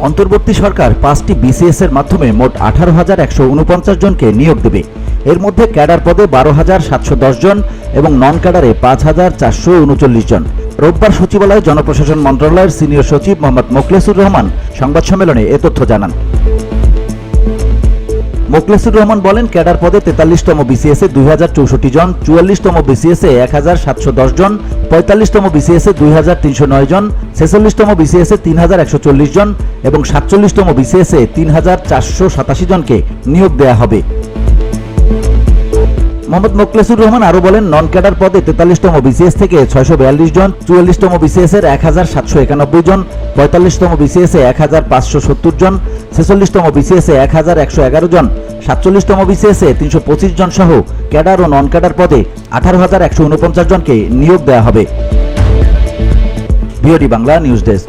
অন্তর্বর্তী সরকার 5টি বিসিএস এর মাধ্যমে মোট 18,149 জনকে নিয়োগ দেবে। এর মধ্যে ক্যাডার পদে 12,710 জন এবং নন ক্যাডারে 5,439 জন। রোববার সচিবালয় জনপ্রশাসন মন্ত্রণালয়ের সিনিয়র সচিব মোহাম্মদ মোখলেসুর রহমান সংবাদ সম্মেলনে এ তথ্য জানান। মোখলেসুর রহমান বলেন, ক্যাডার পদে 43তম বিসিএসে 2064 জন, 44তম বিসিএসে 1710 জন, 45তম বিসিএসে 2309 জন, 46তম বিসিএসে 3140 জন এবং 47তম বিসিএসে 3487 জনকে নিয়োগ দেওয়া হবে। মোহাম্মদ মোখলেসুর রহমান আরও বলেন, নন ক্যাডার পদে 43তম বিসিএস থেকে 642 জন, 44তম বিসিএস এর 1791 জন, 45তম বিসিএস এ 1570 জন, 46তম বিসিএস এ 1111 জন, 47তম বিসিএস এ 325 জন সহ ক্যাডার ও নন ক্যাডার পদে 18,149 জনকে নিয়োগ দেওয়া হবে। VOD Bangla news desk.